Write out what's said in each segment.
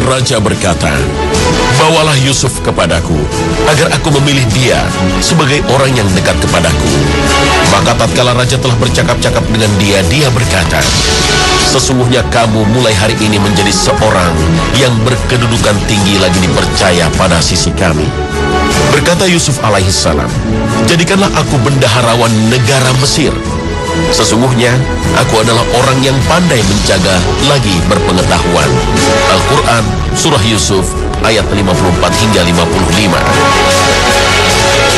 raja berkata, "Bawalah Yusuf kepadaku, agar aku memilih dia sebagai orang yang dekat kepadaku." Maka tatkala raja telah bercakap-cakap dengan dia, dia berkata, "Sesungguhnya kamu mulai hari ini menjadi seorang yang berkedudukan tinggi lagi dipercaya pada sisi kami." Berkata Yusuf alaihissalam, "Jadikanlah aku bendaharawan negara Mesir. Sesungguhnya aku adalah orang yang pandai menjaga lagi berpengetahuan." Al-Quran Surah Yusuf ayat 54 hingga 55.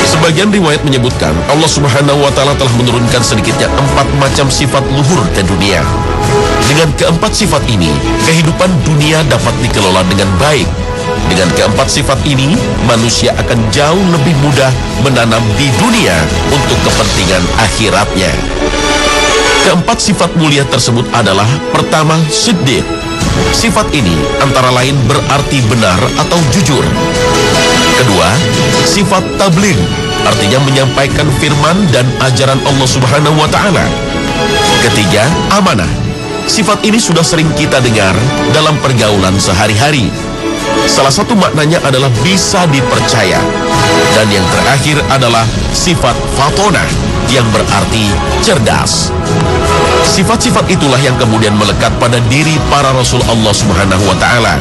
Sebagian riwayat menyebutkan Allah Subhanahu wa Ta'ala telah menurunkan sedikitnya 4 macam sifat luhur ke dunia. Dengan keempat sifat ini, kehidupan dunia dapat dikelola dengan baik. Dengan keempat sifat ini, manusia akan jauh lebih mudah menanam di dunia untuk kepentingan akhiratnya. Keempat sifat mulia tersebut adalah: pertama, siddiq. Sifat ini antara lain berarti benar atau jujur. Kedua, sifat tabligh, artinya menyampaikan firman dan ajaran Allah Subhanahu wa Ta'ala. Ketiga, amanah. Sifat ini sudah sering kita dengar dalam pergaulan sehari-hari. Salah satu maknanya adalah bisa dipercaya. Dan yang terakhir adalah sifat fatonah, yang berarti cerdas. Sifat-sifat itulah yang kemudian melekat pada diri para Rasul Allah Subhanahu wa Ta'ala.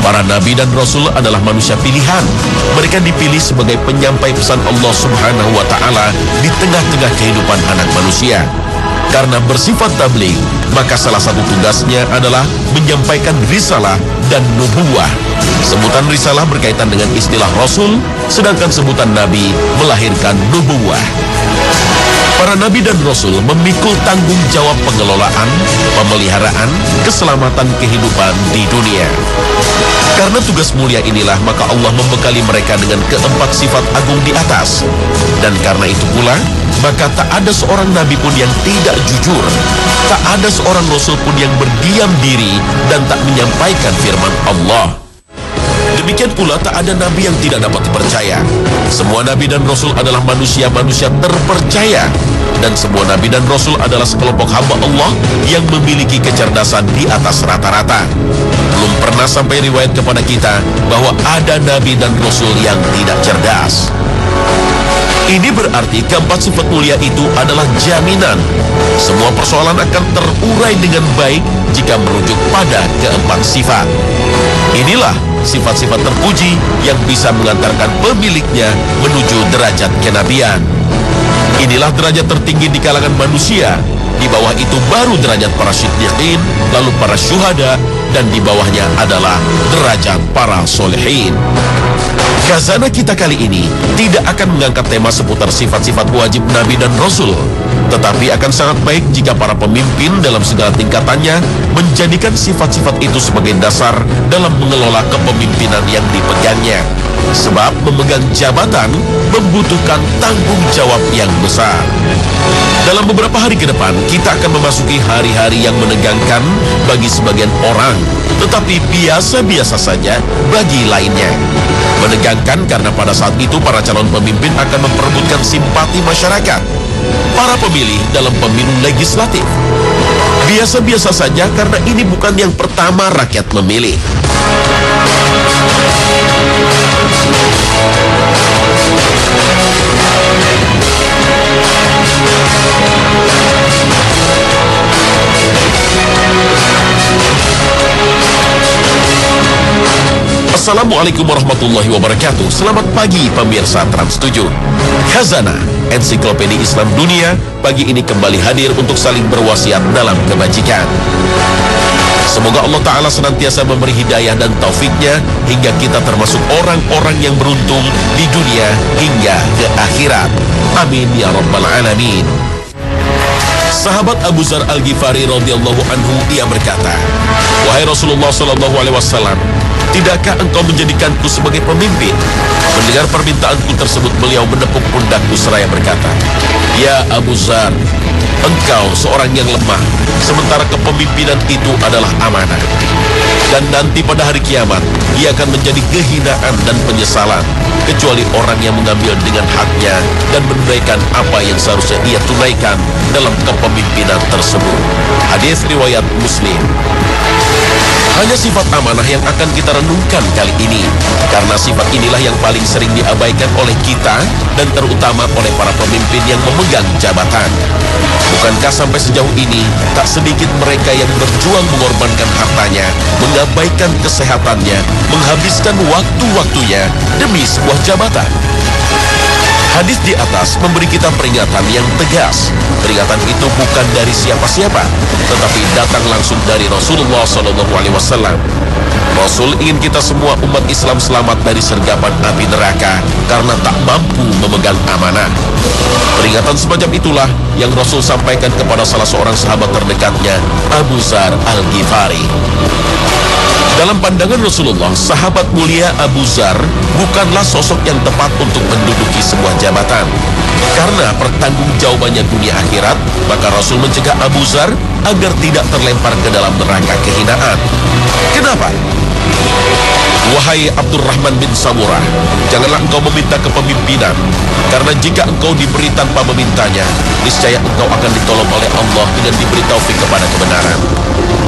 Para Nabi dan Rasul adalah manusia pilihan. Mereka dipilih sebagai penyampai pesan Allah Subhanahu wa Ta'ala di tengah-tengah kehidupan anak manusia. Karena bersifat tabligh, maka salah satu tugasnya adalah menyampaikan risalah dan nubuwah. Sebutan risalah berkaitan dengan istilah Rasul, sedangkan sebutan Nabi melahirkan nubuwah. Para Nabi dan Rasul memikul tanggung jawab pengelolaan, pemeliharaan, keselamatan kehidupan di dunia. Karena tugas mulia inilah, maka Allah membekali mereka dengan keempat sifat agung di atas. Dan karena itu pula, maka tak ada seorang Nabi pun yang tidak jujur. Tak ada seorang Rasul pun yang berdiam diri dan tak menyampaikan firman Allah. Demikian pula tak ada Nabi yang tidak dapat dipercaya. Semua Nabi dan Rasul adalah manusia-manusia terpercaya. Dan semua Nabi dan Rasul adalah sekelompok hamba Allah yang memiliki kecerdasan di atas rata-rata. Belum pernah sampai riwayat kepada kita bahwa ada Nabi dan Rasul yang tidak cerdas. Ini berarti keempat sifat mulia itu adalah jaminan semua persoalan akan terurai dengan baik jika merujuk pada keempat sifat. Inilah sifat-sifat terpuji yang bisa mengantarkan pemiliknya menuju derajat kenabian. Inilah derajat tertinggi di kalangan manusia. Di bawah itu baru derajat para siddiqin, lalu para syuhada, dan di bawahnya adalah derajat para solehin. Khazanah kita kali ini tidak akan mengangkat tema seputar sifat-sifat wajib Nabi dan Rasul, tetapi akan sangat baik jika para pemimpin dalam segala tingkatannya menjadikan sifat-sifat itu sebagai dasar dalam mengelola kepemimpinan yang dipegangnya. Sebab memegang jabatan membutuhkan tanggung jawab yang besar. Dalam beberapa hari ke depan, kita akan memasuki hari-hari yang menegangkan bagi sebagian orang, tetapi biasa-biasa saja bagi lainnya. Menegangkan karena pada saat itu para calon pemimpin akan memperebutkan simpati masyarakat, para pemilih dalam pemilu legislatif. Biasa-biasa saja karena ini bukan yang pertama rakyat memilih. Assalamualaikum warahmatullahi wabarakatuh. Selamat pagi pemirsa Trans 7. Khazanah, ensiklopedia Islam dunia, pagi ini kembali hadir untuk saling berwasiat dalam kebajikan. Semoga Allah Ta'ala senantiasa memberi hidayah dan taufiknya hingga kita termasuk orang-orang yang beruntung di dunia hingga ke akhirat. Amin ya rabbal alamin. Sahabat Abu Dzar Al-Ghifari radhiyallahu anhu, ia berkata, "Wahai Rasulullah sallallahu alaihi wasallam, tidakkah engkau menjadikanku sebagai pemimpin?" Mendengar permintaanku tersebut, beliau menepuk pundakku seraya berkata, "Ya Abu Dzar, engkau seorang yang lemah, sementara kepemimpinan itu adalah amanah. Dan nanti pada hari kiamat, ia akan menjadi kehinaan dan penyesalan, kecuali orang yang mengambil dengan haknya dan menunaikan apa yang seharusnya ia tunaikan dalam kepemimpinan tersebut." Hadis riwayat Muslim. Hanya sifat amanah yang akan kita renungkan kali ini, karena sifat inilah yang paling sering diabaikan oleh kita dan terutama oleh para pemimpin yang memegang jabatan. Bukankah sampai sejauh ini tak sedikit mereka yang berjuang mengorbankan hartanya, mengabaikan kesehatannya, menghabiskan waktu-waktunya demi sebuah jabatan? Hadis di atas memberi kita peringatan yang tegas. Peringatan itu bukan dari siapa-siapa, tetapi datang langsung dari Rasulullah SAW. Rasul ingin kita semua umat Islam selamat dari sergapan api neraka karena tak mampu memegang amanah. Peringatan semacam itulah yang Rasul sampaikan kepada salah seorang sahabat terdekatnya, Abu Dzar Al-Ghifari. Dalam pandangan Rasulullah, sahabat mulia Abu Dzar bukanlah sosok yang tepat untuk menduduki sebuah jabatan. Karena pertanggungjawabannya dunia akhirat, maka Rasul mencegah Abu Dzar agar tidak terlempar ke dalam neraka kehinaan. Kenapa? Wahai Abdurrahman bin Samurah, janganlah engkau meminta kepemimpinan, karena jika engkau diberi tanpa memintanya, niscaya engkau akan ditolong oleh Allah dengan diberi taufik kepada kebenaran.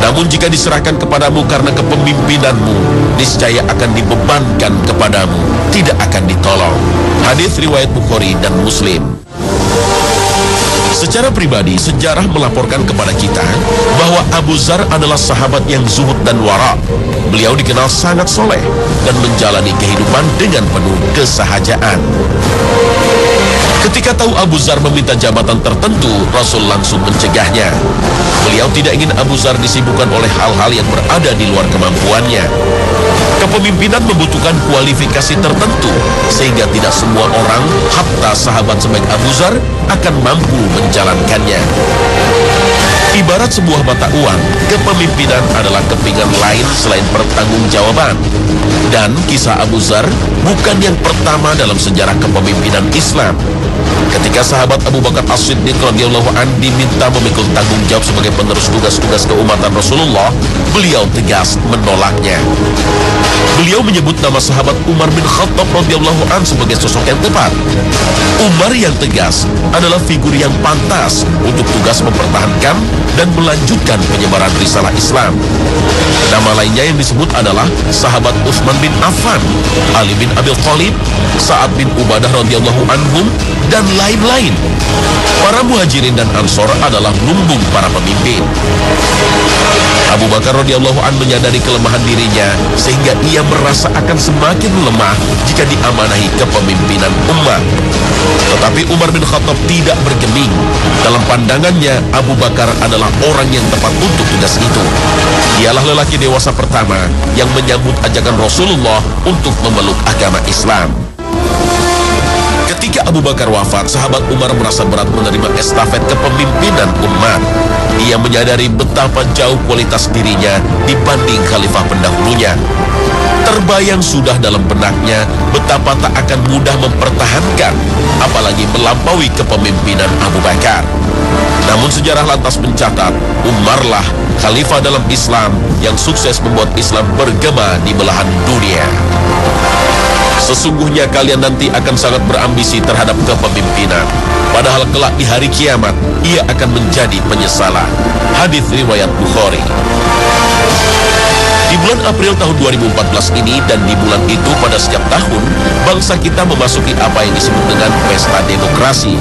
Namun jika diserahkan kepadamu karena kepemimpinanmu, niscaya akan dibebankan kepadamu, tidak akan ditolong. Hadis riwayat Bukhari dan Muslim. Secara pribadi, sejarah melaporkan kepada kita bahwa Abu Dzar adalah sahabat yang zuhud dan wara. Beliau dikenal sangat soleh dan menjalani kehidupan dengan penuh kesahajaan. Ketika tahu Abu Dzar meminta jabatan tertentu, Rasul langsung mencegahnya. Beliau tidak ingin Abu Dzar disibukkan oleh hal-hal yang berada di luar kemampuannya. Kepemimpinan membutuhkan kualifikasi tertentu, sehingga tidak semua orang, hatta sahabat sebaik Abu Dzar, akan mampu menjalankannya. Ibarat sebuah mata uang, kepemimpinan adalah kepingan lain selain pertanggungjawaban. Dan kisah Abu Dzar bukan yang pertama dalam sejarah kepemimpinan Islam. Ketika sahabat Abu Bakar As-Siddiq radhiyallahu anhu diminta memikul tanggung jawab sebagai penerus tugas-tugas keumatan Rasulullah, beliau tegas menolaknya. Beliau menyebut nama sahabat Umar bin Khattab radhiyallahu anhu sebagai sosok yang tepat. Umar yang tegas adalah figur yang pantas untuk tugas mempertahankan dan melanjutkan penyebaran risalah Islam. Nama lainnya yang disebut adalah sahabat Utsman bin Affan, Ali bin Abi Thalib, Sa'ad bin Ubadah radhiyallahu anhum, dan lain-lain. Para muhajirin dan ansor adalah lumbung para pemimpin. Abu Bakar radhiyallahu anhu menyadari kelemahan dirinya, sehingga ia merasa akan semakin lemah jika diamanahi kepemimpinan umat. Tetapi Umar bin Khattab tidak bergeming. Dalam pandangannya, Abu Bakar adalah orang yang tepat untuk tugas itu. Dialah lelaki dewasa pertama yang menyambut ajakan Rasulullah untuk memeluk agama Islam. Ketika Abu Bakar wafat, sahabat Umar merasa berat menerima estafet kepemimpinan umat. Ia menyadari betapa jauh kualitas dirinya dibanding khalifah pendahulunya. Terbayang sudah dalam benaknya betapa tak akan mudah mempertahankan, apalagi melampaui kepemimpinan Abu Bakar. Namun sejarah lantas mencatat, Umarlah khalifah dalam Islam yang sukses membuat Islam bergema di belahan dunia. Sesungguhnya kalian nanti akan sangat berambisi terhadap kepemimpinan, padahal kelak di hari kiamat ia akan menjadi penyesalan. Hadis riwayat Bukhari. Di bulan April tahun 2014 ini dan di bulan itu pada setiap tahun, bangsa kita memasuki apa yang disebut dengan pesta demokrasi.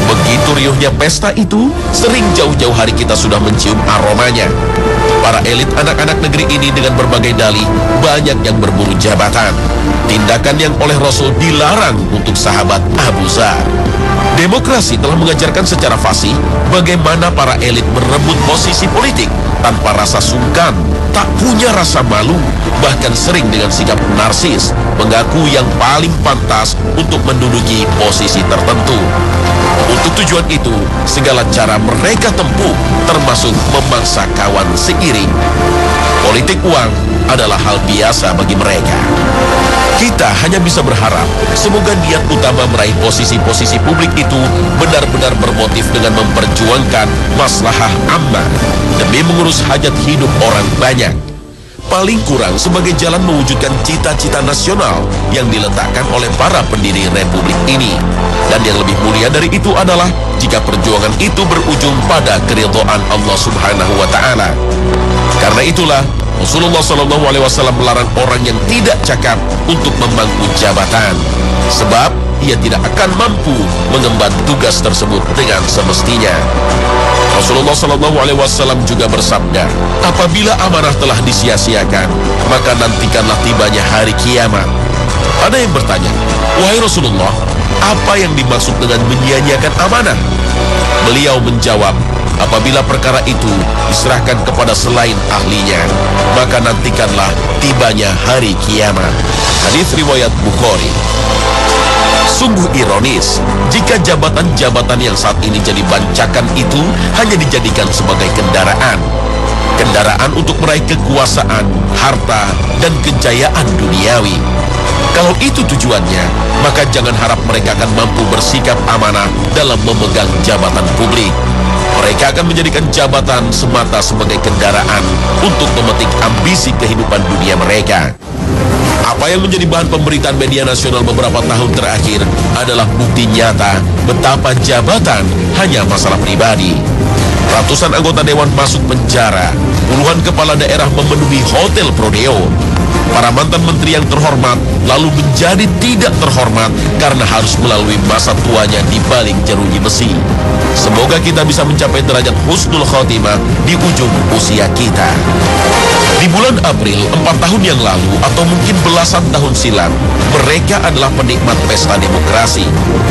Begitu riuhnya pesta itu, sering jauh-jauh hari kita sudah mencium aromanya. Para elit anak-anak negeri ini dengan berbagai dalih, banyak yang berburu jabatan. Tindakan yang oleh Rasul dilarang untuk sahabat Abu Dzar. Demokrasi telah mengajarkan secara fasih bagaimana para elit merebut posisi politik tanpa rasa sungkan, tak punya rasa malu, bahkan sering dengan sikap narsis, mengaku yang paling pantas untuk menduduki posisi tertentu. Untuk tujuan itu, segala cara mereka tempuh, termasuk memaksa kawan seiring. Politik uang adalah hal biasa bagi mereka. Kita hanya bisa berharap semoga niat utama meraih posisi-posisi publik itu benar-benar bermotif dengan memperjuangkan maslahah ammah demi mengurus hajat hidup orang banyak. Paling kurang sebagai jalan mewujudkan cita-cita nasional yang diletakkan oleh para pendiri republik ini. Dan yang lebih mulia dari itu adalah jika perjuangan itu berujung pada keridhaan Allah Subhanahu wa Ta'ala. Karena itulah, Rasulullah SAW melarang orang yang tidak cakap untuk memangku jabatan, sebab ia tidak akan mampu mengemban tugas tersebut dengan semestinya. Rasulullah SAW juga bersabda, apabila amanah telah disia-siakan, maka nantikanlah tibanya hari kiamat. Ada yang bertanya, wahai Rasulullah, apa yang dimaksud dengan menyia-nyiakan amanah? Beliau menjawab, apabila perkara itu diserahkan kepada selain ahlinya, maka nantikanlah tibanya hari kiamat. Hadis riwayat Bukhari. Sungguh ironis jika jabatan-jabatan yang saat ini jadi bancakan itu hanya dijadikan sebagai kendaraan untuk meraih kekuasaan, harta, dan kejayaan duniawi. Kalau itu tujuannya, maka jangan harap mereka akan mampu bersikap amanah dalam memegang jabatan publik. Mereka akan menjadikan jabatan semata sebagai kendaraan untuk memetik ambisi kehidupan dunia mereka. Apa yang menjadi bahan pemberitaan media nasional beberapa tahun terakhir adalah bukti nyata betapa jabatan hanya masalah pribadi. Ratusan anggota dewan masuk penjara, puluhan kepala daerah memenuhi hotel Prodeo. Para mantan menteri yang terhormat lalu menjadi tidak terhormat karena harus melalui masa tuanya di balik jeruji besi. Semoga kita bisa mencapai derajat husnul khotimah di ujung usia kita. Di bulan April 4 tahun yang lalu atau mungkin belasan tahun silam, mereka adalah penikmat pesta demokrasi,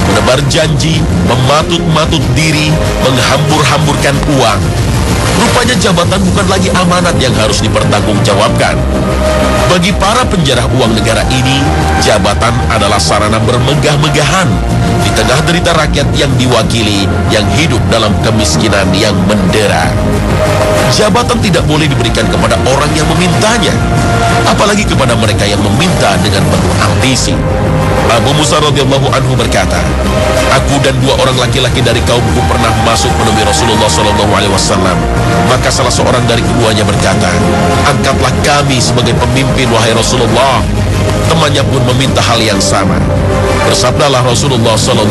menebar janji, mematut-matut diri, menghambur-hamburkan uang. Rupanya jabatan bukan lagi amanat yang harus dipertanggungjawabkan. Bagi para penjarah uang negara ini, jabatan adalah sarana bermegah-megahan di tengah derita rakyat yang diwakili yang hidup dalam kemiskinan yang mendera. Jabatan tidak boleh diberikan kepada orang yang memintanya, apalagi kepada mereka yang meminta dengan penuh ambisi. Abu Musa radhiyallahu anhu berkata, aku dan dua orang laki-laki dari kaumku pernah masuk menemui Rasulullah SAW. Maka salah seorang dari keduanya berkata, angkatlah kami sebagai pemimpin wahai Rasulullah. Temannya pun meminta hal yang sama. Bersabdalah Rasulullah SAW,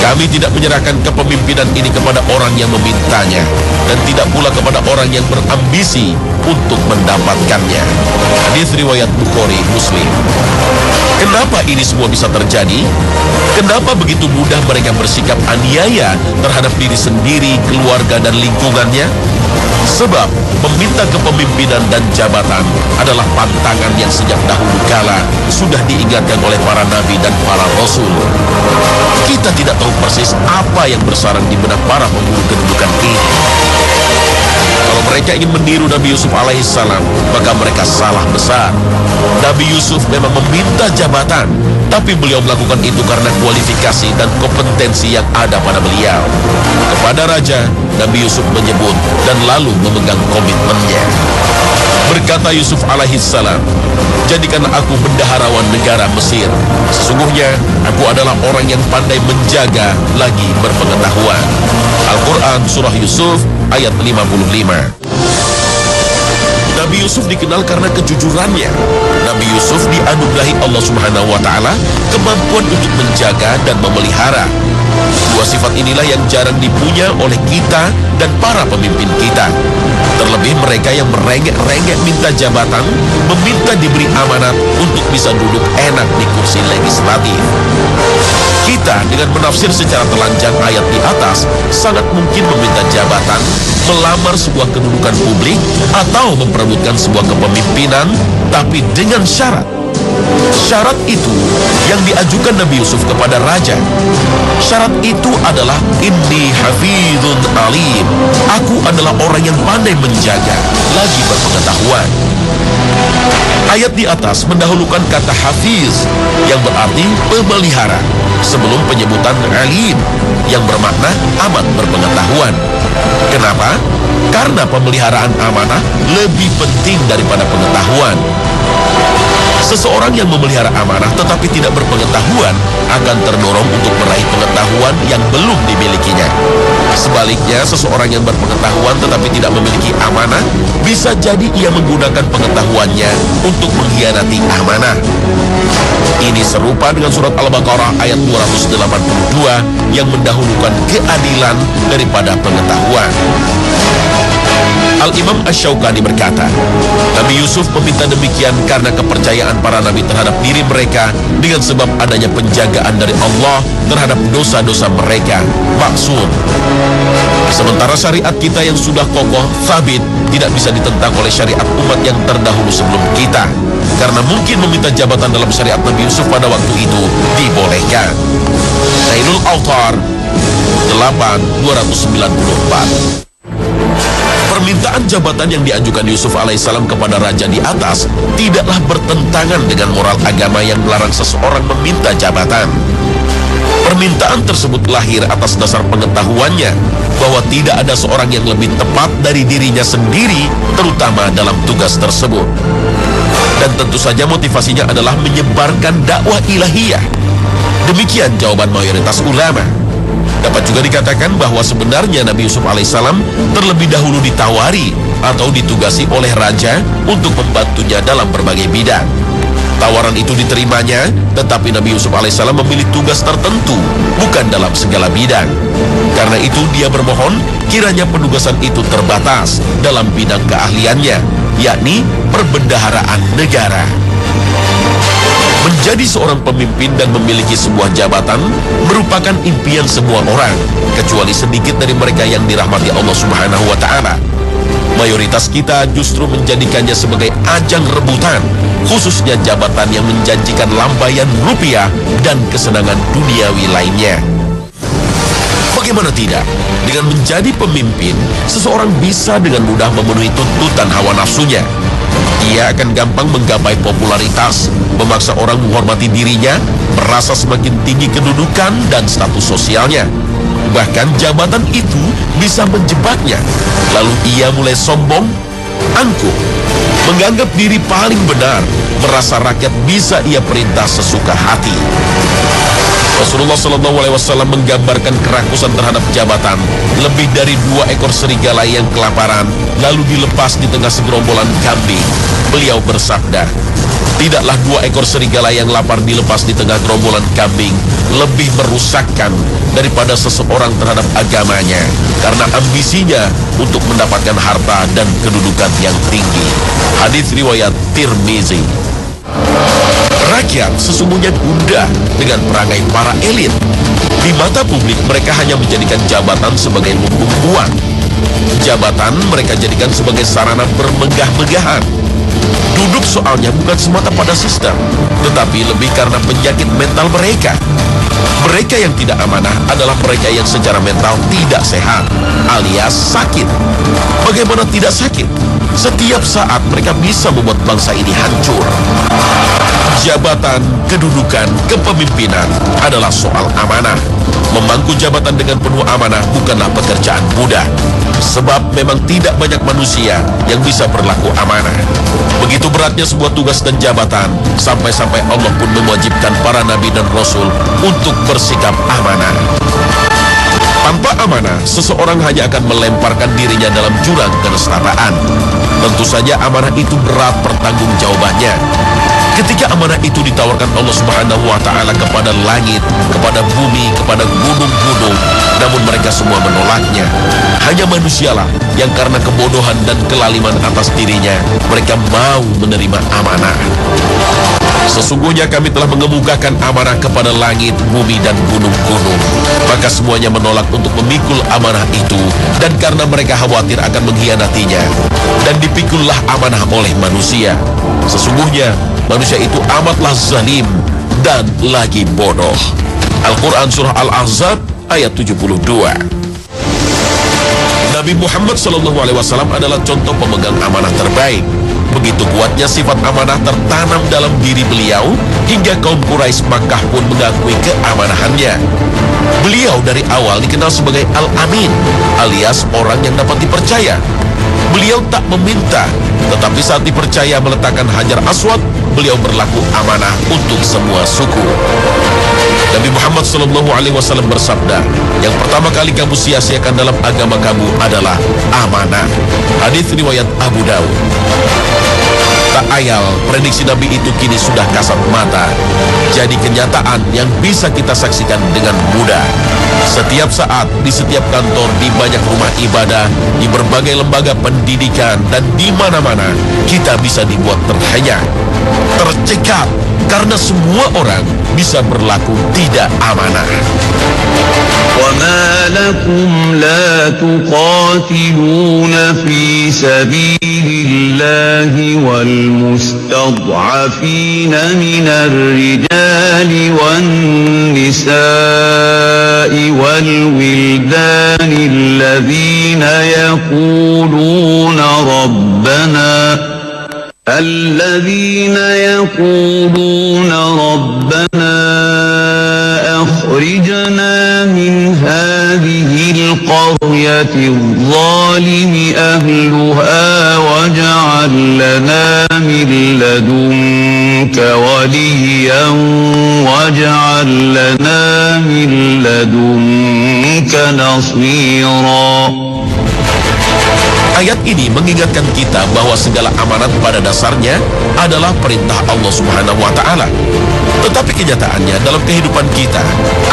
kami tidak menyerahkan kepemimpinan ini kepada orang yang memintanya, dan tidak pula kepada orang yang berambisi untuk mendapatkannya. Hadis riwayat Bukhari, Muslim. Kenapa ini semua bisa terjadi? Kenapa begitu mudah mereka bersikap aniaya terhadap diri sendiri, keluarga, dan lingkungannya? Sebab meminta kepemimpinan dan jabatan adalah pantangan yang sejak dahulu kala sudah diingatkan oleh para nabi dan para rasul. Kita tidak tahu persis apa yang bersarang di benak para pemburu kedudukan ini. Kalau mereka ingin meniru Nabi Yusuf alaihissalam, maka mereka salah besar. Nabi Yusuf memang meminta jabatan, tapi beliau melakukan itu karena kualifikasi dan kompetensi yang ada pada beliau. Kepada raja, Nabi Yusuf menyebut dan lalu memegang komitmennya. Berkata Yusuf alaihissalam, jadikanlah aku bendaharawan negara Mesir. Sesungguhnya aku adalah orang yang pandai menjaga lagi berpengetahuan. Al-Quran Surah Yusuf ayat 55. Nabi Yusuf dikenal karena kejujurannya. Nabi Yusuf dianugerahi Allah Subhanahu wa Ta'ala kemampuan untuk menjaga dan memelihara. Dua sifat inilah yang jarang dipunya oleh kita dan para pemimpin kita. Terlebih mereka yang merengek-rengek minta jabatan, meminta diberi amanat untuk bisa duduk enak di kursi legislatif. Kita dengan menafsir secara telanjang ayat di atas sangat mungkin meminta jabatan, melamar sebuah kedudukan publik, atau memperebutkan sebuah kepemimpinan, tapi dengan syarat. Syarat itu yang diajukan Nabi Yusuf kepada raja. Syarat itu adalah inni hafizun alim. Aku adalah orang yang pandai menjaga, lagi berpengetahuan. Ayat di atas mendahulukan kata hafiz yang berarti pemelihara sebelum penyebutan alim yang bermakna amat berpengetahuan. Kenapa? Karena pemeliharaan amanah lebih penting daripada pengetahuan. Seseorang yang memelihara amanah tetapi tidak berpengetahuan akan terdorong untuk meraih pengetahuan yang belum dimilikinya. Sebaliknya, seseorang yang berpengetahuan tetapi tidak memiliki amanah bisa jadi ia menggunakan pengetahuannya untuk mengkhianati amanah. Ini serupa dengan surat Al-Baqarah ayat 282 yang mendahulukan keadilan daripada pengetahuan. Al-Imam Asy-Syaukani berkata, Nabi Yusuf meminta demikian karena kepercayaan para nabi terhadap diri mereka dengan sebab adanya penjagaan dari Allah terhadap dosa-dosa mereka. Maksud, sementara syariat kita yang sudah kokoh, sabit, tidak bisa ditentang oleh syariat umat yang terdahulu sebelum kita. Karena mungkin meminta jabatan dalam syariat Nabi Yusuf pada waktu itu dibolehkan. Nailul Autar 8/294. Permintaan jabatan yang diajukan Yusuf alaihissalam kepada raja di atas tidaklah bertentangan dengan moral agama yang melarang seseorang meminta jabatan. Permintaan tersebut lahir atas dasar pengetahuannya bahwa tidak ada seorang yang lebih tepat dari dirinya sendiri, terutama dalam tugas tersebut. Dan tentu saja motivasinya adalah menyebarkan dakwah ilahiyah. Demikian jawaban mayoritas ulama. Dapat juga dikatakan bahwa sebenarnya Nabi Yusuf alaihissalam terlebih dahulu ditawari atau ditugasi oleh raja untuk membantunya dalam berbagai bidang. Tawaran itu diterimanya, tetapi Nabi Yusuf alaihissalam memilih tugas tertentu, bukan dalam segala bidang. Karena itu dia bermohon kiranya penugasan itu terbatas dalam bidang keahliannya, yakni perbendaharaan negara. Menjadi seorang pemimpin dan memiliki sebuah jabatan merupakan impian semua orang, kecuali sedikit dari mereka yang dirahmati Allah Subhanahu wa Ta'ala. Mayoritas kita justru menjadikannya sebagai ajang rebutan, khususnya jabatan yang menjanjikan lambaian rupiah dan kesenangan duniawi lainnya. Bagaimana tidak? Dengan menjadi pemimpin, seseorang bisa dengan mudah memenuhi tuntutan hawa nafsunya. Ia akan gampang menggapai popularitas, memaksa orang menghormati dirinya, merasa semakin tinggi kedudukan dan status sosialnya. Bahkan jabatan itu bisa menjebaknya. Lalu ia mulai sombong, angkuh, menganggap diri paling benar, merasa rakyat bisa ia perintah sesuka hati. Rasulullah SAW menggambarkan kerakusan terhadap jabatan. Lebih dari 2 ekor serigala yang kelaparan lalu dilepas di tengah segerombolan kambing. Beliau bersabda, tidaklah 2 ekor serigala yang lapar dilepas di tengah gerombolan kambing lebih merusakkan daripada seseorang terhadap agamanya karena ambisinya untuk mendapatkan harta dan kedudukan yang tinggi. Hadis riwayat Tirmizi. Rakyat sesungguhnya gundah dengan perangai para elit. Di mata publik mereka hanya menjadikan jabatan sebagai lumbung uang. Jabatan mereka jadikan sebagai sarana bermegah-megahan. Duduk soalnya bukan semata pada sistem, tetapi lebih karena penyakit mental mereka. Mereka yang tidak amanah adalah mereka yang secara mental tidak sehat, alias sakit. Bagaimana tidak sakit? Setiap saat mereka bisa membuat bangsa ini hancur. Jabatan, kedudukan, kepemimpinan adalah soal amanah. Memangku jabatan dengan penuh amanah bukanlah pekerjaan mudah. Sebab memang tidak banyak manusia yang bisa berlaku amanah. Begitu beratnya sebuah tugas dan jabatan, sampai-sampai Allah pun mewajibkan para nabi dan rasul untuk bersikap amanah. Tanpa amanah, seseorang hanya akan melemparkan dirinya dalam jurang keniscayaan. Tentu saja amanah itu berat pertanggungjawabannya. Ketika amanah itu ditawarkan Allah Subhanahu wa Ta'ala kepada langit, kepada bumi, kepada gunung-gunung, namun mereka semua menolaknya. Hanya manusialah yang karena kebodohan dan kelaliman atas dirinya, mereka mau menerima amanah. Sesungguhnya kami telah mengemukakan amanah kepada langit, bumi, dan gunung-gunung. Maka semuanya menolak untuk memikul amanah itu, dan karena mereka khawatir akan mengkhianatinya, dan dipikullah amanah oleh manusia. Sesungguhnya manusia itu amatlah zalim dan lagi bodoh. Al-Quran Surah Al-Ahzab ayat 72. Nabi Muhammad SAW adalah contoh pemegang amanah terbaik. Begitu kuatnya sifat amanah tertanam dalam diri beliau, hingga kaum Quraisy Makkah pun mengakui keamanahannya. Beliau dari awal dikenal sebagai Al-Amin, alias orang yang dapat dipercaya. Beliau tak meminta, tetapi saat dipercaya meletakkan Hajar Aswad, beliau berlaku amanah untuk semua suku. Nabi Muhammad SAW bersabda, yang pertama kali kamu sia-siakan dalam agama kamu adalah amanah. Hadis riwayat Abu Dawud. Tak ayal, prediksi Nabi itu kini sudah kasat mata. Jadi kenyataan yang bisa kita saksikan dengan mudah. Setiap saat, di setiap kantor, di banyak rumah ibadah, di berbagai lembaga pendidikan, dan di mana-mana, kita bisa dibuat terhenyak, tercekat, karena semua orang bisa berlaku tidak amanah. وما لكم لا تقاتلون في سبيل الله والمستضعفين من الرجال والنساء والولدان الذين يقولون ربنا أخرجنا من هذه القرية الظالم أهلها واجعل لنا من لدنك وليا واجعل لنا من لدنك نصيرا. Ayat ini mengingatkan kita bahwa segala amanat pada dasarnya adalah perintah Allah Subhanahu wa Ta'ala. Tetapi kenyataannya dalam kehidupan kita,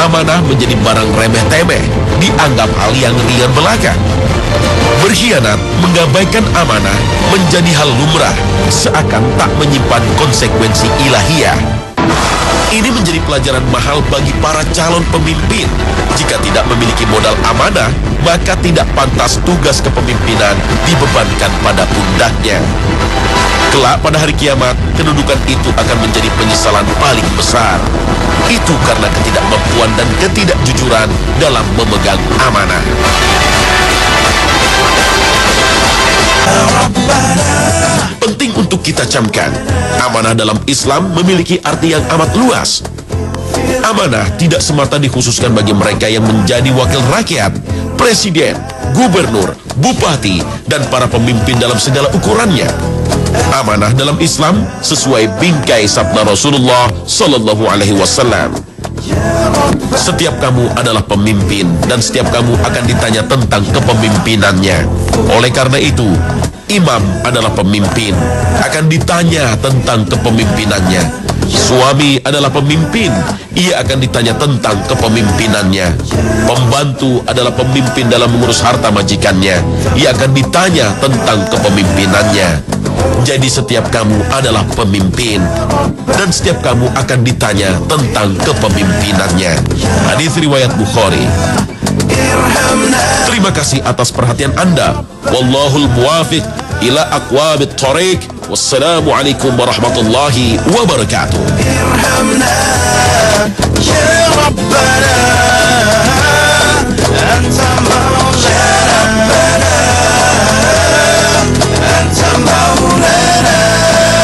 amanah menjadi barang remeh-temeh, dianggap hal yang ringan belaka. Berkhianat, mengabaikan amanah menjadi hal lumrah, seakan tak menyimpan konsekuensi ilahiyah. Ini menjadi pelajaran mahal bagi para calon pemimpin. Jika tidak memiliki modal amanah, maka tidak pantas tugas kepemimpinan dibebankan pada pundaknya. Kelak pada hari kiamat, kedudukan itu akan menjadi penyesalan paling besar. Itu karena ketidakmampuan dan ketidakjujuran dalam memegang amanah. Penting untuk kita camkan, amanah dalam Islam memiliki arti yang amat luas. Amanah tidak semata dikhususkan bagi mereka yang menjadi wakil rakyat, presiden, gubernur, bupati, dan para pemimpin dalam segala ukurannya. Amanah dalam Islam sesuai bingkai sabda Rasulullah Sallallahu Alaihi Wasallam. Setiap kamu adalah pemimpin dan setiap kamu akan ditanya tentang kepemimpinannya. Oleh karena itu, imam adalah pemimpin, akan ditanya tentang kepemimpinannya. Suami adalah pemimpin, ia akan ditanya tentang kepemimpinannya. Pembantu adalah pemimpin dalam mengurus harta majikannya, ia akan ditanya tentang kepemimpinannya. Jadi setiap kamu adalah pemimpin dan setiap kamu akan ditanya tentang kepemimpinannya. Hadis riwayat Bukhari. Terima kasih atas perhatian Anda. Wallahul muwafiq ila aqwamit thariq. Wassalamualaikum warahmatullahi wabarakatuh.